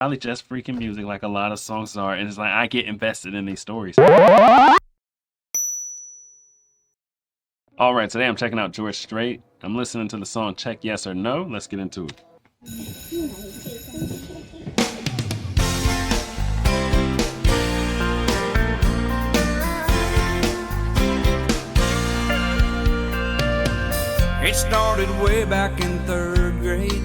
Probably just freaking music like a lot of songs are, and it's like I get invested in these stories. Alright, today I'm checking out George Strait. I'm listening to the song Check Yes or No. Let's get into it. It started way back in 3rd grade.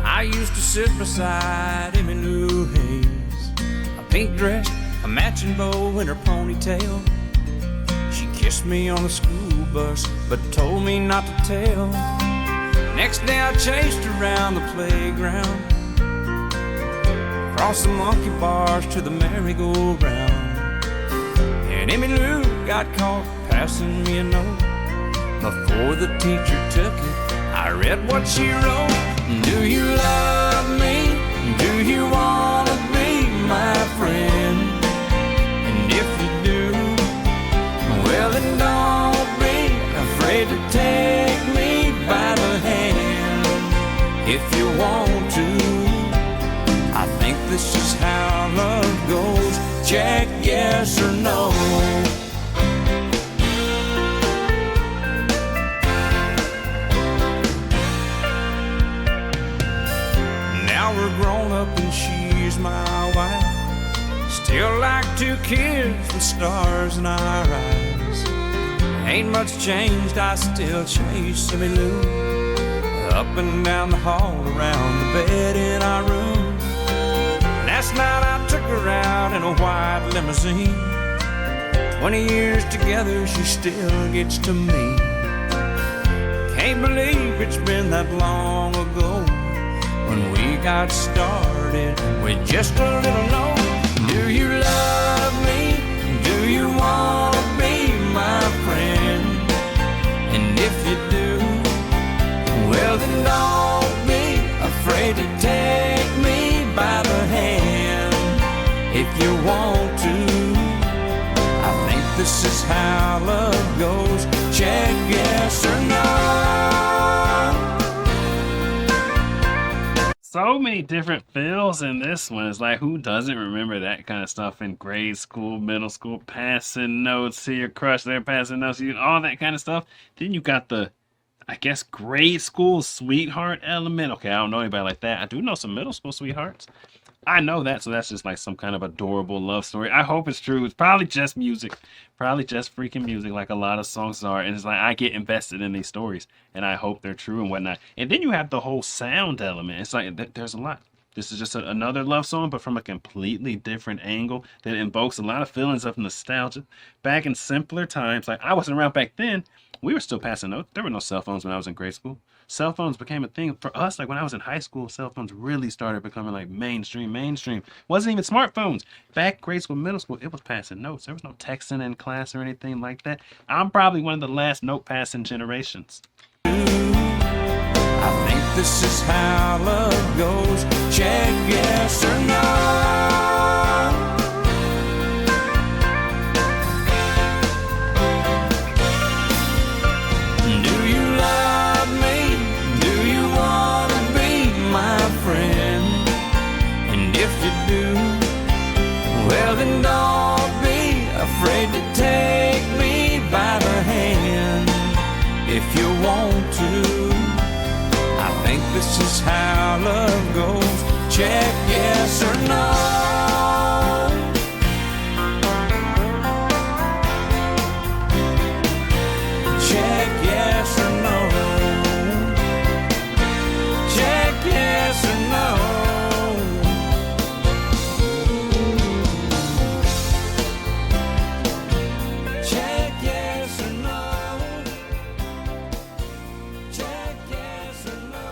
I used to sit beside Emmy Lou Hayes, a pink dress, a matching bow in her ponytail. She kissed me on the school bus, but told me not to tell. Next day I chased her around the playground, across the monkey bars to the merry-go-round. And Emmy Lou got caught passing me a note. Before the teacher took it, I read what she wrote. Do you love me? Do you wanna be my friend? And if you do, well then don't be afraid to take me by the hand. If you want to, I think this is how love goes. Check yes or no. We're grown up and she's my wife. Still like 2 kids with stars in our eyes. Ain't much changed, I still chase Emmy Lou up and down the hall, around the bed in our room. Last night I took her out in a white limousine. 20 years together, she still gets to me. Can't believe it's been that long ago when we got started with just a little note. Do you love me? Do you wanna be my friend? And if you do, well then don't be afraid to take me by the hand. If you want to, I think this is how love goes. Check yes or no. So many different feels in this one. It's like, who doesn't remember that kind of stuff in grade school, middle school, passing notes to your crush, they're passing notes to you, all that kind of stuff. Then you got the, I guess, grade school sweetheart element. Okay, I don't know anybody like that. I do know some middle school sweethearts. I know that, so that's just like some kind of adorable love story. I hope it's true. It's probably just music. Probably just freaking music like a lot of songs are. And it's like I get invested in these stories, and I hope they're true and whatnot. And then you have the whole sound element. It's like there's a lot. This is just another love song, but from a completely different angle that invokes a lot of feelings of nostalgia. Back in simpler times, like I wasn't around back then. We were still passing notes. There were no cell phones when I was in grade school. Cell phones became a thing for us. Like when I was in high school, cell phones really started becoming like mainstream. Wasn't even smartphones. Back grade school, middle school, it was passing notes. There was no texting in class or anything like that. I'm probably one of the last note passing generations. I think this is how love goes. Check yes or no. Do you love me? Do you want to be my friend? And if you do, well then don't be afraid to take me by the hand. If you want to, I think this is how love goes. Check yes or no. Check yes or no. Check yes or no. Check yes or no. Check yes or no.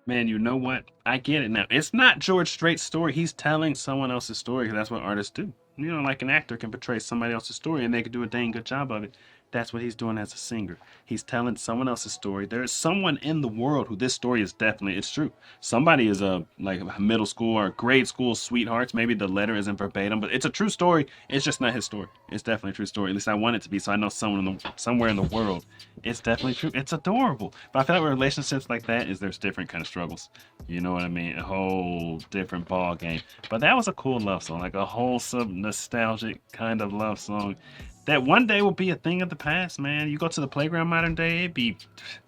Man, you know what? I get it now. It's not George Strait's story. He's telling someone else's story because that's what artists do. You know, like an actor can portray somebody else's story and they can do a dang good job of it. That's what he's doing as a singer. He's telling someone else's story. There's someone in the world who this story is definitely, it's true. Somebody is a like a middle school or grade school sweethearts. Maybe the letter isn't verbatim, but it's a true story. It's just not his story. It's definitely a true story. At least I want it to be, so I know somewhere in the world, it's definitely true. It's adorable. But I feel like with relationships like that is there's different kind of struggles. You know what I mean? A whole different ball game. But that was a cool love song, like a wholesome, nostalgic kind of love song that one day will be a thing of the past, man. You go to the playground modern day, it'd be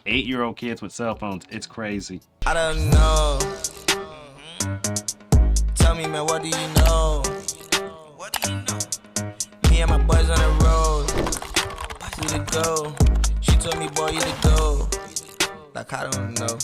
8-year-old kids with cell phones. It's crazy. I don't know. Tell me, man, what do you know? What do you know? Me and my boys on the road. You to go. She told me, boy, you to go. Like, I don't know.